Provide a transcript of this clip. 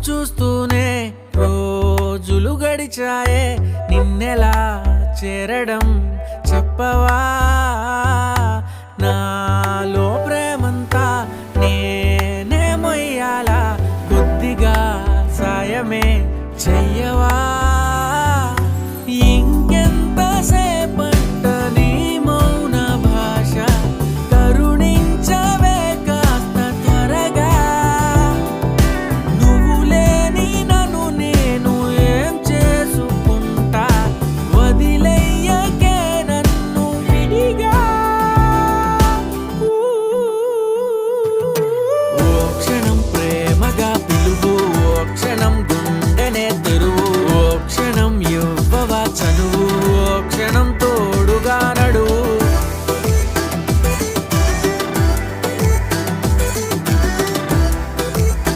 చూస్తూనే రోజులు గడిచాయే, నిన్నెలా చేరడం చెప్పవా? నాలో ప్రేమంతా నేనే మొయ్యాలా, కొద్దిగా సాయమే చెయ్యవా? ఇంకెంతసేపంట నీ మౌన భాష, కరుణించవే కాస్త త్వరగా. నువ్వు లేని నన్ను నేను ఏం చేసుకుంటా, వదిలేయకే నన్ను విడిగా. ఓ క్షణం ప్రేమగా పిలువు, ఓ క్షణం